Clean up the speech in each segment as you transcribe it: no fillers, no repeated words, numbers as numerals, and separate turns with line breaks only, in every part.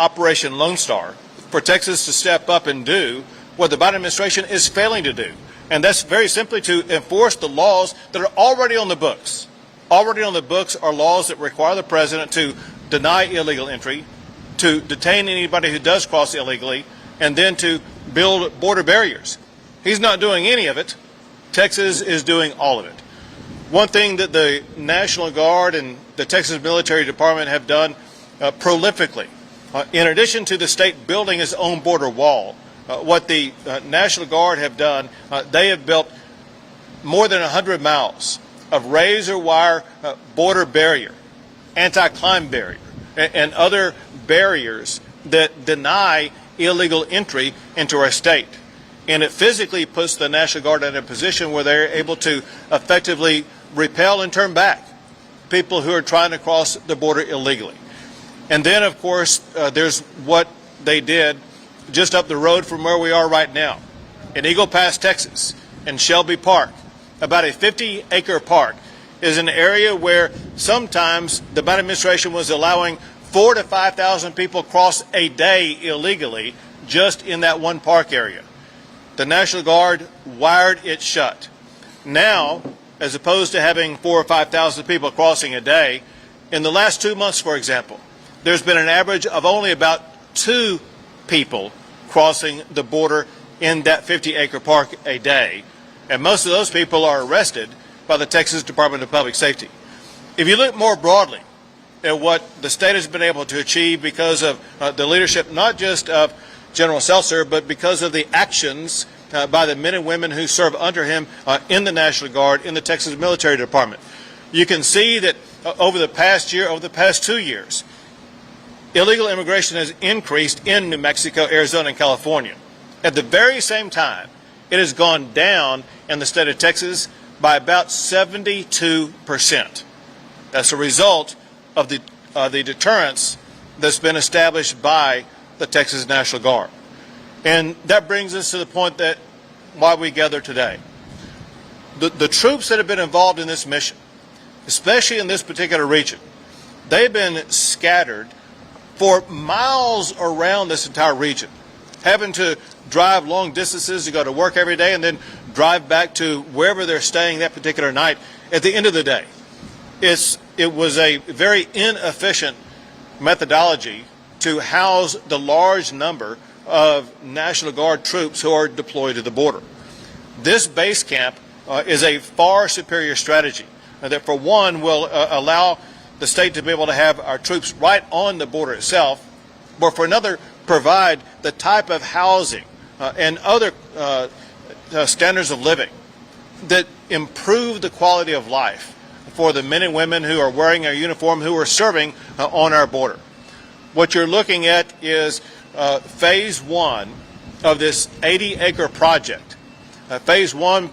Operation Lone Star for Texas to step up and do what the Biden administration is failing to do. And that's very simply to enforce the laws that are already on the books. Already on the books are laws that require the president to deny illegal entry, to detain anybody who does cross illegally, and then to build border barriers. He's not doing any of it. Texas is doing all of it. One thing that the National Guard and the Texas Military Department have done prolifically, in addition to the state building its own border wall, what the National Guard have done, they have built more than 100 miles of razor wire border barrier, anti-climb barrier, and other barriers that deny illegal entry into our state. And it physically puts the National Guard in a position where they're able to effectively repel and turn back people who are trying to cross the border illegally. And then, of course, there's what they did just up the road from where we are right now in Eagle Pass, Texas, in Shelby Park. About a 50-acre park is an area where sometimes the Biden administration was allowing 4,000 to 5,000 people cross a day illegally just in that one park area. The National Guard wired it shut. Now, as opposed to having 4,000 or 5,000 people crossing a day, in the last 2 months, for example, there's been an average of only about 2 people crossing the border in that 50-acre park a day. And most of those people are arrested by the Texas Department of Public Safety. If you look more broadly at what the state has been able to achieve because of the leadership, not just of General Seltzer, but because of the actions by the men and women who serve under him in the National Guard, in the Texas Military Department. You can see that over the past year, over the past 2 years, illegal immigration has increased in New Mexico, Arizona, and California. At the very same time, it has gone down in the state of Texas by about 72%. That's a result of the deterrence that's been established by the Texas National Guard. And that brings us to the point that why we gather today. The troops that have been involved in this mission, especially in this particular region, they've been scattered for miles around this entire region, having to drive long distances to go to work every day and then drive back to wherever they're staying that particular night at the end of the day. It was a very inefficient methodology to house the large number of National Guard troops who are deployed to the border. This base camp is a far superior strategy that, for one, will allow the state to be able to have our troops right on the border itself, but for another, provide the type of housing and other standards of living that improve the quality of life for the men and women who are wearing our uniform, who are serving on our border. What you're looking at is phase 1 of this 80-acre project. Phase 1,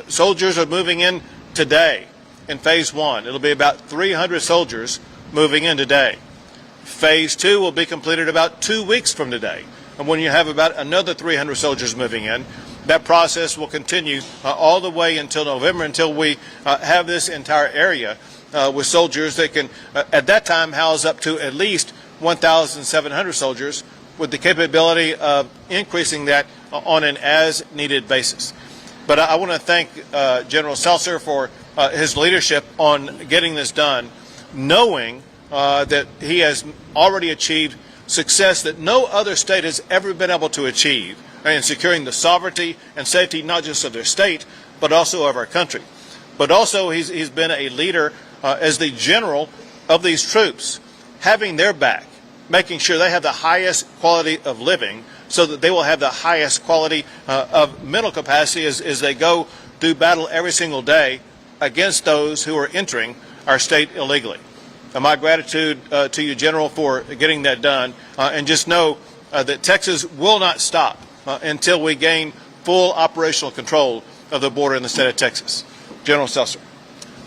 soldiers are moving in today. In phase 1, it'll be about 300 soldiers moving in today. Phase 2 will be completed about 2 weeks from today. And when you have about another 300 soldiers moving in, that process will continue all the way until November, until we have this entire area with soldiers that can, at that time, house up to at least 1,700 soldiers, with the capability of increasing that on an as-needed basis. But I want to thank General Seltzer for his leadership on getting this done, knowing that he has already achieved success that no other state has ever been able to achieve in securing the sovereignty and safety not just of their state, but also of our country. But also he's been a leader as the general of these troops, having their back, making sure they have the highest quality of living so that they will have the highest quality of mental capacity as they go do battle every single day against those who are entering our state illegally. My gratitude to you, General, for getting that done. And just know that Texas will not stop until we gain full operational control of the border in the state of Texas. General Seltzer.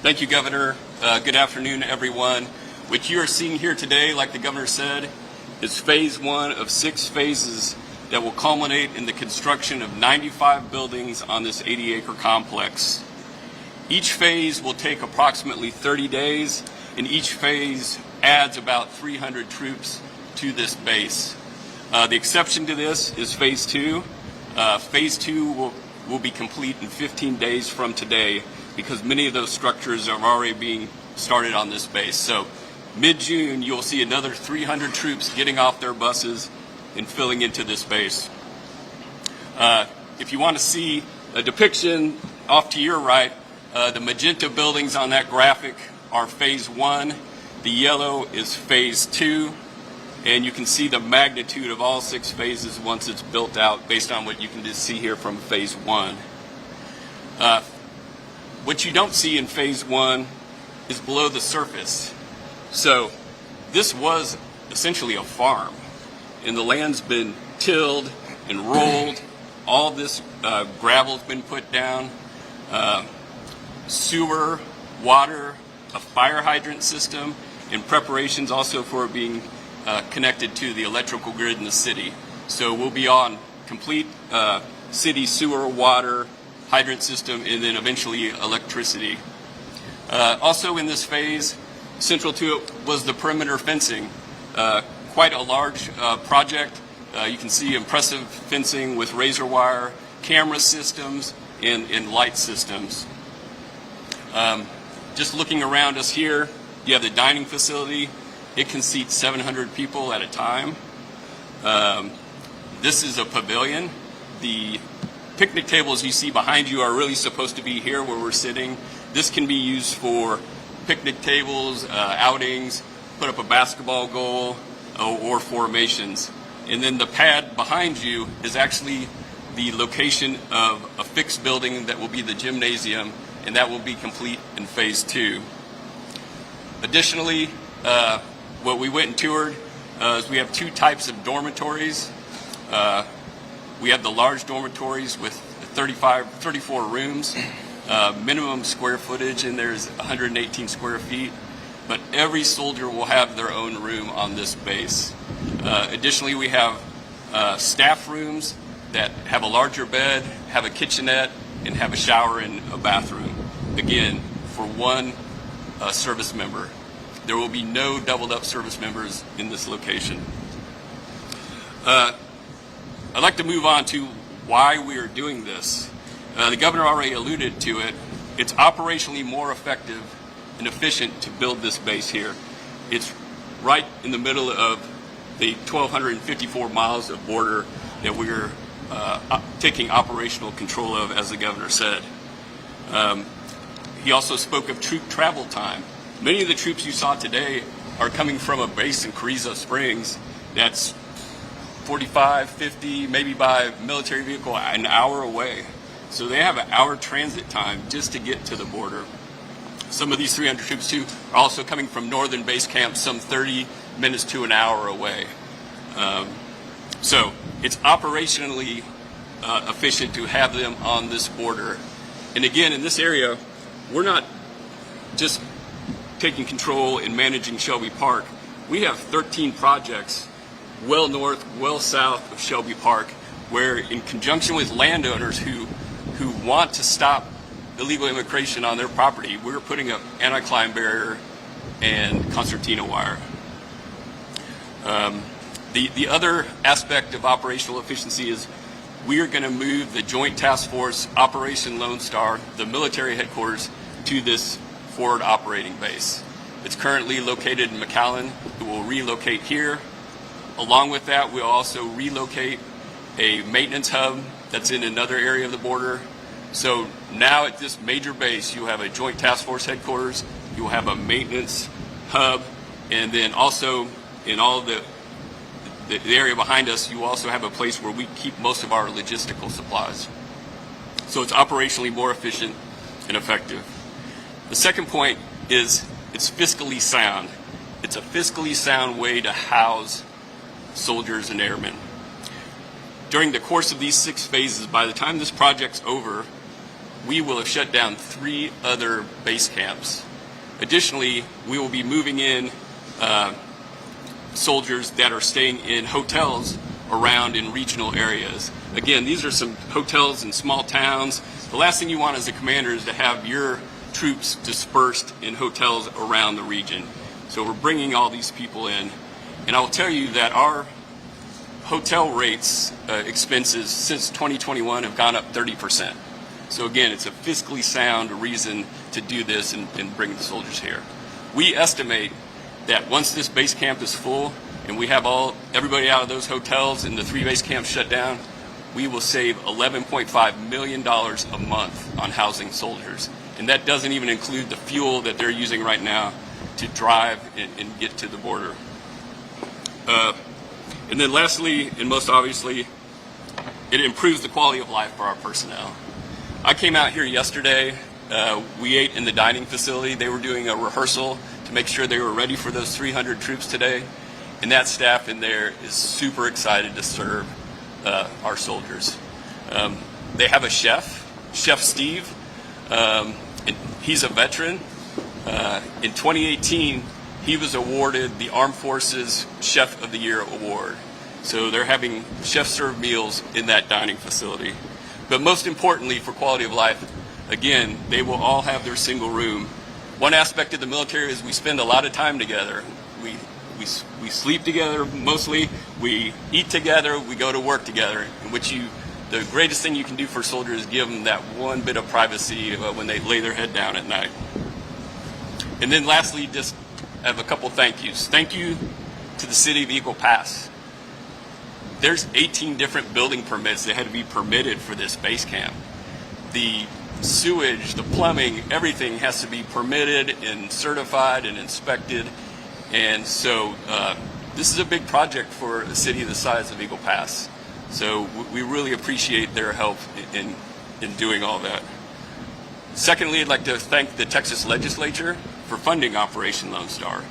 Thank you, Governor. Good afternoon, everyone. What you are seeing here today, like the Governor said, is phase 1 of 6 phases that will culminate in the construction of 95 buildings on this 80-acre complex. Each phase will take approximately 30 days, and each phase adds about 300 troops to this base. The exception to this is phase 2. Phase 2 will be complete in 15 days from today because many of those structures are already being started on this base. So mid-June, you'll see another 300 troops getting off their buses and filling into this base. If you want to see a depiction off to your right, the magenta buildings on that graphic are phase 1. The yellow is phase 2. And you can see the magnitude of all 6 phases once it's built out based on what you can just see here from phase 1. What you don't see in phase 1 is below the surface. So this was essentially a farm, and the land's been tilled and rolled. All this gravel's been put down. Sewer, water, a fire hydrant system, and preparations also for being connected to the electrical grid in the city. So we'll be on complete city sewer, water, hydrant system, and then eventually electricity. Also in this phase, central to it was the perimeter fencing. Quite a large project. You can see impressive fencing with razor wire, camera systems, and light systems. Just looking around us here, you have the dining facility. It can seat 700 people at a time. This is a pavilion. The picnic tables you see behind you are really supposed to be here where we're sitting. This can be used for picnic tables, outings, put up a basketball goal, or formations. And then the pad behind you is actually the location of a fixed building that will be the gymnasium, and that will be complete in phase 2. Additionally, what we went and toured is we have 2 types of dormitories. We have the large dormitories with 34 rooms. Minimum square footage in there is 118 square feet, but every soldier will have their own room on this base. Additionally, we have staff rooms that have a larger bed, have a kitchenette, and have a shower and a bathroom. Again, for one service member. There will be no doubled up service members in this location. I'd like to move on to why we are doing this. The governor already alluded to it. It's operationally more effective and efficient to build this base here. It's right in the middle of the 1,254 miles of border that we're taking operational control of, as the governor said. He also spoke of troop travel time. Many of the troops you saw today are coming from a base in Carrizo Springs that's 45, 50, maybe by military vehicle, an hour away. So they have an hour transit time just to get to the border. Some of these 300 troops, too, are also coming from northern base camps, some 30 minutes to an hour away. So it's operationally efficient to have them on this border. And again, in this area, we're not just taking control and managing Shelby Park. We have 13 projects well north, well south of Shelby Park, where in conjunction with landowners who want to stop illegal immigration on their property, we're putting up anti-climb barrier and concertina wire. The other aspect of operational efficiency is we are going to move the Joint Task Force Operation Lone Star, the military headquarters, to this forward operating base. It's currently located in McAllen. It will relocate here. Along with that, we'll also relocate a maintenance hub that's in another area of the border. So now at this major base, you have a Joint Task Force headquarters, you will have a maintenance hub, and then also in all the area behind us, you also have a place where we keep most of our logistical supplies. So it's operationally more efficient and effective. The second point is it's fiscally sound. It's a fiscally sound way to house soldiers and airmen. During the course of these 6 phases, by the time this project's over, we will have shut down 3 other base camps. Additionally, we will be moving in soldiers that are staying in hotels around in regional areas. Again, these are some hotels in small towns. The last thing you want as a commander is to have your troops dispersed in hotels around the region. So we're bringing all these people in. And I will tell you that our hotel rates, expenses since 2021 have gone up 30%. So again, it's a fiscally sound reason to do this and bring the soldiers here. We estimate that once this base camp is full and we have everybody out of those hotels and the 3 base camps shut down, we will save $11.5 million a month on housing soldiers. And that doesn't even include the fuel that they're using right now to drive and get to the border. And then lastly, and most obviously, it improves the quality of life for our personnel. I came out here yesterday. We ate in the dining facility. They were doing a rehearsal to make sure they were ready for those 300 troops today. And that staff in there is super excited to serve our soldiers. They have a chef, Chef Steve. And he's a veteran. In 2018, he was awarded the Armed Forces Chef of the Year Award. So they're having chef-served meals in that dining facility. But most importantly, for quality of life, again, they will all have their single room. One aspect of the military is we spend a lot of time together. We sleep together mostly, we eat together, we go to work together, in which the greatest thing you can do for soldiers is give them that one bit of privacy when they lay their head down at night. And then lastly, just have a couple thank yous. Thank you to the city of Eagle Pass. There's 18 different building permits that had to be permitted for this base camp. The sewage, the plumbing, everything has to be permitted and certified and inspected. And so this is a big project for a city the size of Eagle Pass. So we really appreciate their help in doing all that. Secondly, I'd like to thank the Texas legislature for funding Operation Lone Star.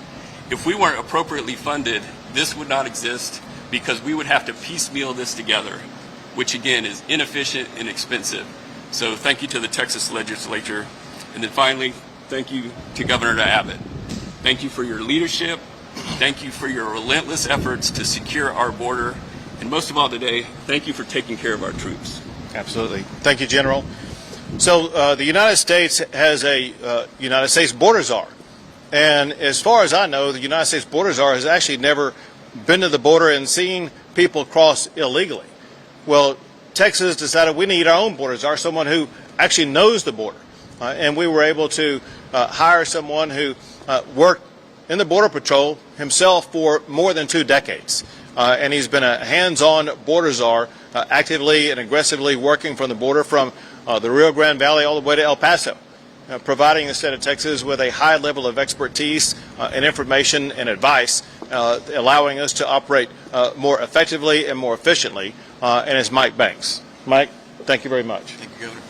If we weren't appropriately funded, this would not exist because we would have to piecemeal this together, which again is inefficient and expensive. So thank you to the Texas legislature. And then finally, thank you to Governor Abbott. Thank you for your leadership. Thank you for your relentless efforts to secure our border. And most of all today, thank you for taking care of our troops.
Absolutely. Thank you, General. So the United States has a United States border czar. And as far as I know, the United States border czar has actually never been to the border and seen people cross illegally. Well, Texas decided we need our own border czar, someone who actually knows the border. And we were able to hire someone who worked in the Border Patrol himself for more than 2 decades. And he's been a hands-on border czar, actively and aggressively working from the border from the Rio Grande Valley all the way to El Paso, providing the state of Texas with a high level of expertise and information and advice, allowing us to operate more effectively and more efficiently, and it's Mike Banks. Mike, thank you very much.
Thank you, Governor.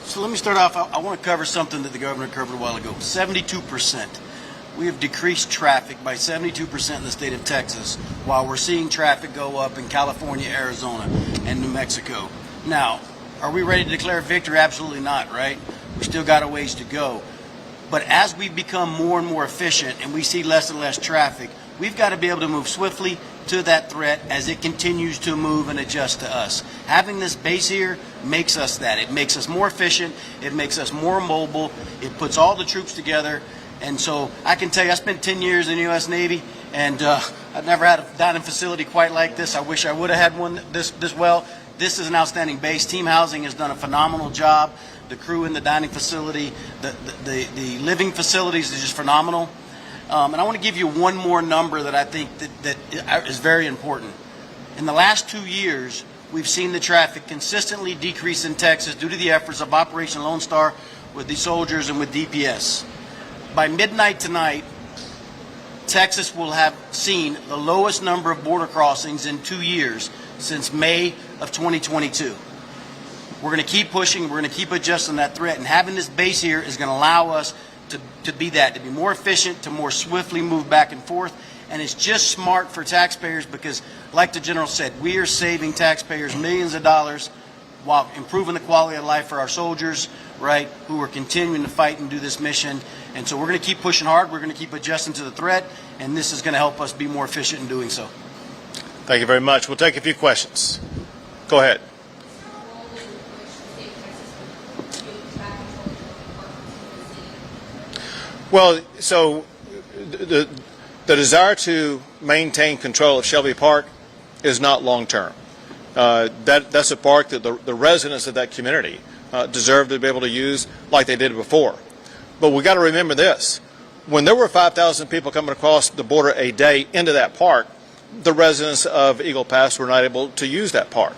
So let me start off. I want to cover something that the Governor covered a while ago. 72%. We have decreased traffic by 72% in the state of Texas, while we're seeing traffic go up in California, Arizona, and New Mexico. Now, are we ready to declare victory? Absolutely not, right? We still got a ways to go. But as we become more and more efficient and we see less and less traffic, we've got to be able to move swiftly to that threat as it continues to move and adjust to us. Having this base here makes us that. It makes us more efficient. It makes us more mobile. It puts all the troops together. And so I can tell you, I spent 10 years in the U.S. Navy, and I've never had a dining facility quite like this. I wish I would have had one this well. This is an outstanding base. Team Housing has done a phenomenal job. The crew in the dining facility, the living facilities is just phenomenal. And I want to give you one more number that I think that is very important. In the last 2 years, we've seen the traffic consistently decrease in Texas due to the efforts of Operation Lone Star with the soldiers and with DPS. By midnight tonight, Texas will have seen the lowest number of border crossings in 2 years since May of 2022. We're going to keep pushing. We're going to keep adjusting that threat. And having this base here is going to allow us to be that, to be more efficient, to more swiftly move back and forth. And it's just smart for taxpayers because, like the General said, we are saving taxpayers millions of dollars while improving the quality of life for our soldiers, right, who are continuing to fight and do this mission. And so we're going to keep pushing hard. We're going to keep adjusting to the threat. And this is going to help us be more efficient in doing so.
Thank you very much. We'll take a few questions. Go ahead. Well, so the desire to maintain control of Shelby Park is not long-term. That's a park that the residents of that community deserve to be able to use like they did before. But we got to remember this. When there were 5,000 people coming across the border a day into that park, the residents of Eagle Pass were not able to use that park.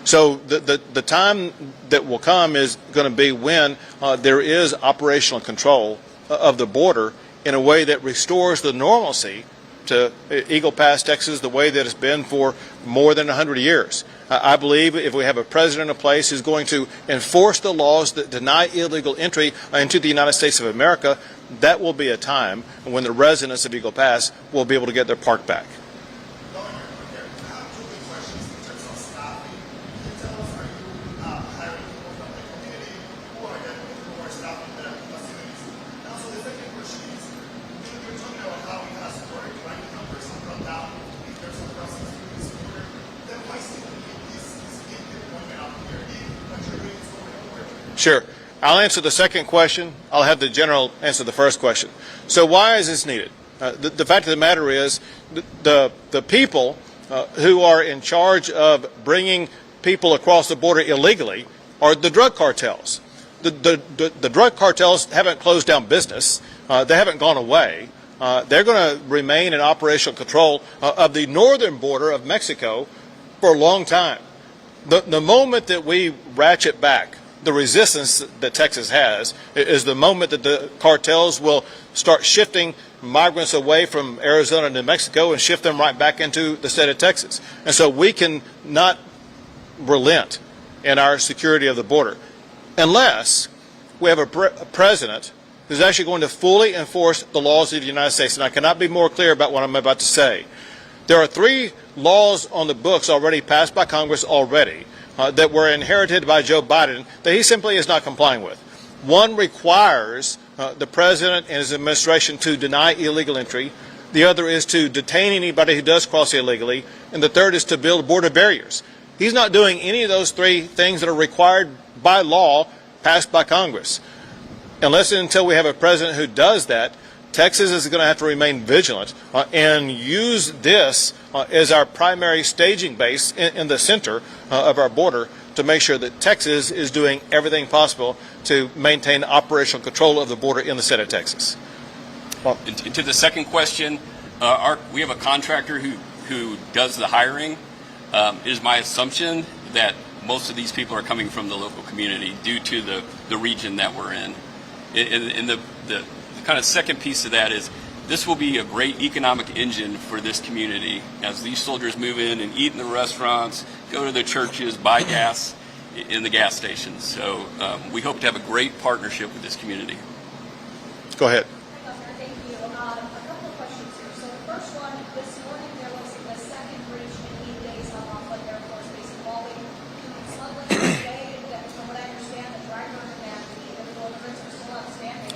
So the time that will come is going to be when there is operational control of the border in a way that restores the normalcy to Eagle Pass, Texas, the way that it's been for more than 100 years. I believe if we have a president in place who's going to enforce the laws that deny illegal entry into the United States of America, that will be a time when the residents of Eagle Pass will be able to get their park back. Sure. I'll answer the second question. I'll have the general answer the first question. So why is this needed? The fact of the matter is the people who are in charge of bringing people across the border illegally are the drug cartels. The drug cartels haven't closed down business. They haven't gone away. They're going to remain in operational control of the northern border of Mexico for a long time. The moment that we ratchet back the resistance that Texas has is the moment that the cartels will start shifting migrants away from Arizona to Mexico and shift them right back into the state of Texas. And so we can not relent in our security of the border unless we have a president who's actually going to fully enforce the laws of the United States. And I cannot be more clear about what I'm about to say. There are 3 laws on the books already passed by Congress already that were inherited by Joe Biden that he simply is not complying with. One requires the president and his administration to deny illegal entry. The other is to detain anybody who does cross illegally. And the third is to build border barriers. He's not doing any of those 3 things that are required by law passed by Congress. Unless and until we have a president who does that, Texas is going to have to remain vigilant and use this as our primary staging base in the center of our border to make sure that Texas is doing everything possible to maintain operational control of the border in the state of Texas.
Well, and to the second question, we have a contractor who does the hiring. It is my assumption that most of these people are coming from the local community due to the region that we're in. And the kind of second piece of that is this will be a great economic engine for this community as these soldiers move in and eat in the restaurants, go to the churches, buy gas in the gas stations. So we hope to have a great partnership with this community.
Go ahead.
Thank you. A couple of questions here. So the first one, this morning there was the second breach in 8 days on Rockland Air Force Base involving smuggling today. That, from what I understand, the driver and the individual immigrants are still outstanding,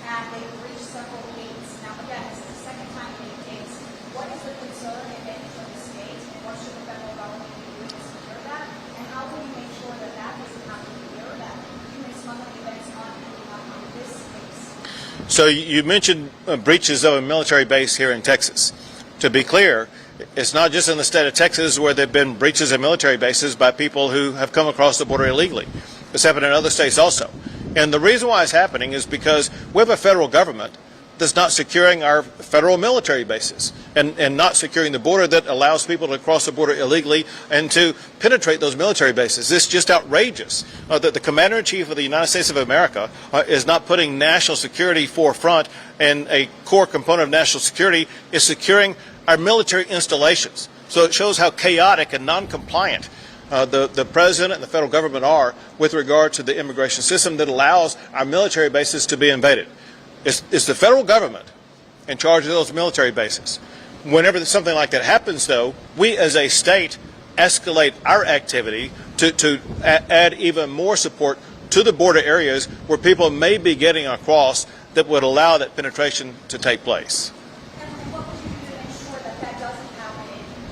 and they breached several gates. Now, again, this is the second time in 8 days. What is the concern, if any, from the state, and what should the federal government be doing to secure that? And how will you make sure that that doesn't happen here, that human smuggling events aren't ending up on this base?
So you mentioned breaches of a military base here in Texas. To be clear, it's not just in the state of Texas where there have been breaches of military bases by people who have come across the border illegally. It's happened in other states also. And the reason why it's happening is because we have a federal government that's not securing our federal military bases and not securing the border that allows people to cross the border illegally and to penetrate those military bases. It's just outrageous that the Commander-in-Chief of the United States of America is not putting national security forefront, and a core component of national security is securing our military installations. So it shows how chaotic and non-compliant the president and the federal government are with regard to the immigration system that allows our military bases to be invaded. It's the federal government in charge of those military bases. Whenever something like that happens, though, we as a state escalate our activity to add even more support to the border areas where people may be getting across that would allow that penetration to take place.
And what would you do to ensure that that doesn't happen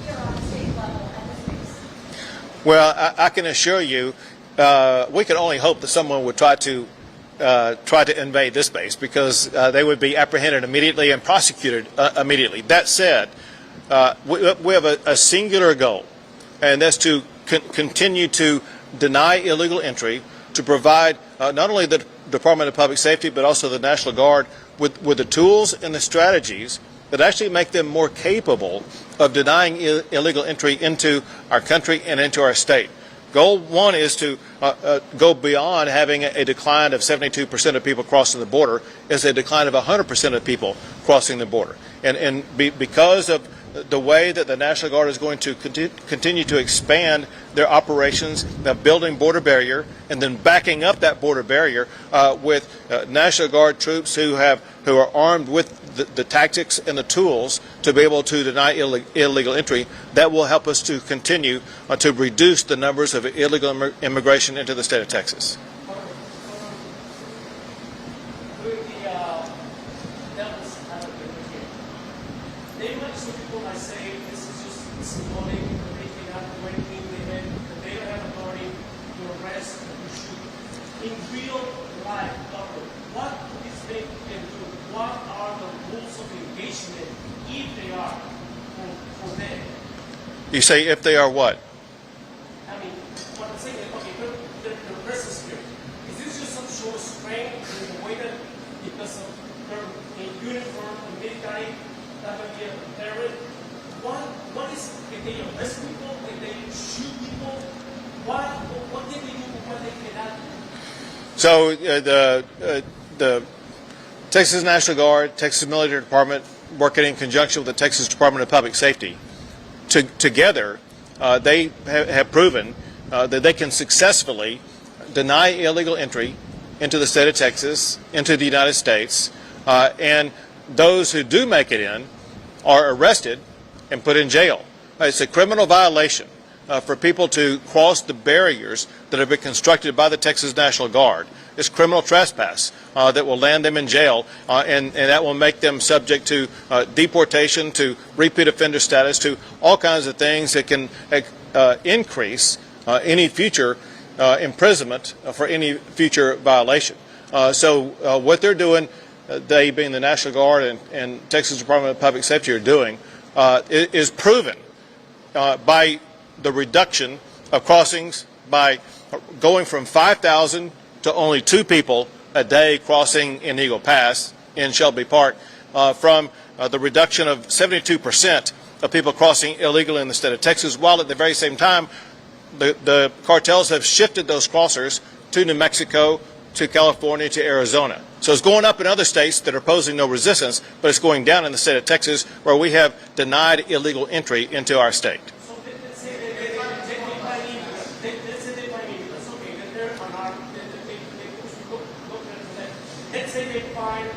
here on the state level at this base?
Well, I can assure you, we can only hope that someone would try to invade this base, because they would be apprehended immediately and prosecuted immediately. That said, we have a singular goal, and that's to continue to deny illegal entry, to provide not only the Department of Public Safety but also the National Guard with the tools and the strategies that actually make them more capable of denying illegal entry into our country and into our state. Goal one is to go beyond having a decline of 72% of people crossing the border, is a decline of 100% of people crossing the border. And because of the way that the National Guard is going to continue to expand their operations, building border barrier, and then backing up that border barrier with National Guard troops who are armed with the tactics and the tools to be able to deny illegal entry, that will help us to continue to reduce the numbers of illegal immigration into the state of Texas.
People might say this is just symbolic, they cannot do anything, they don't have authority to arrest and to shoot. In real life, Doctor, what these men can do? What are the rules of engagement if they are for them?
You say if they are what?
I mean, what I'm saying is, okay, the presence here, is this just some sort of strength in the way that because of their uniform, the military, that might be a terrorist? What is, if they arrest people, if they shoot people, what can they do and what they cannot do?
So the Texas National Guard, Texas Military Department, working in conjunction with the Texas Department of Public Safety, together they have proven that they can successfully deny illegal entry into the state of Texas, into the United States, and those who do make it in are arrested and put in jail. It's a criminal violation for people to cross the barriers that have been constructed by the Texas National Guard. It's criminal trespass that will land them in jail, and that will make them subject to deportation, to repeat offender status, to all kinds of things that can increase any future imprisonment for any future violation. So what they're doing, they being the National Guard and Texas Department of Public Safety are doing, is proven by the reduction of crossings, by going from 5,000 to only 2 people a day crossing in Eagle Pass in Shelby Park, from the reduction of 72% of people crossing illegally in the state of Texas, while at the very same time the cartels have shifted those crossers to New Mexico, to California, to Arizona. So it's going up in other states that are posing no resistance, but it's going down in the state of Texas, where we have denied illegal entry into our state.
So let's say they find immigrants, okay, that they're unarmed, let's say they find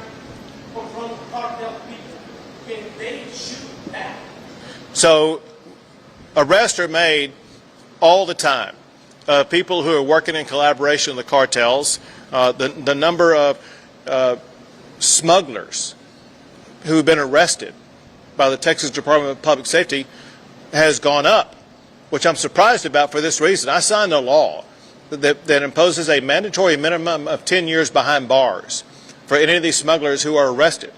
confront cartel people, can they shoot back?
So arrests are made all the time. People who are working in collaboration with the cartels, the number of smugglers who have been arrested by the Texas Department of Public Safety has gone up, which I'm surprised about for this reason. I signed a law that imposes a mandatory minimum of 10 years behind bars for any of these smugglers who are arrested.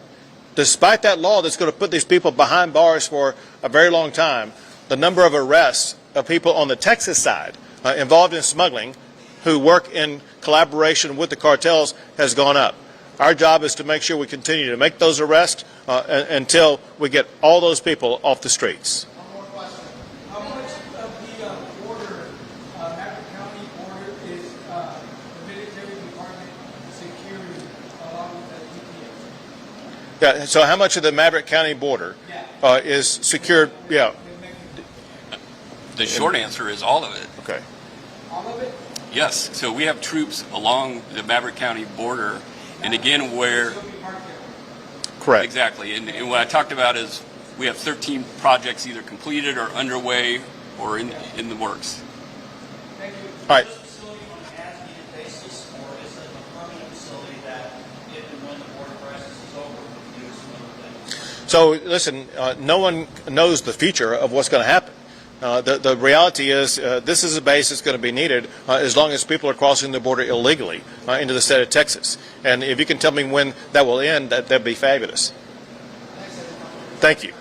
Despite that law that's going to put these people behind bars for a very long time, the number of arrests of people on the Texas side involved in smuggling who work in collaboration with the cartels has gone up. Our job is to make sure we continue to make those arrests until we get all those people off the streets.
One more question. How much of the border, Abbott County border, is the military department securing along with the EPA?
Yeah, so how much of the Maverick County border is secured? Yeah.
The short answer is all of it.
Okay.
All of it?
Yes. So we have troops along the Maverick County border, and again, where
Correct.
exactly, and what I talked about is we have 13 projects either completed or underway or in the works.
Thank you.
All right.
Is this facility on an as-needed basis, or is it a permanent facility that, if and when the border crisis is over, we can do some other things?
So listen, no one knows the future of what's going to happen. The reality is this is a base that's going to be needed as long as people are crossing the border illegally into the state of Texas. And if you can tell me when that will end, that'd be fabulous. Thank you.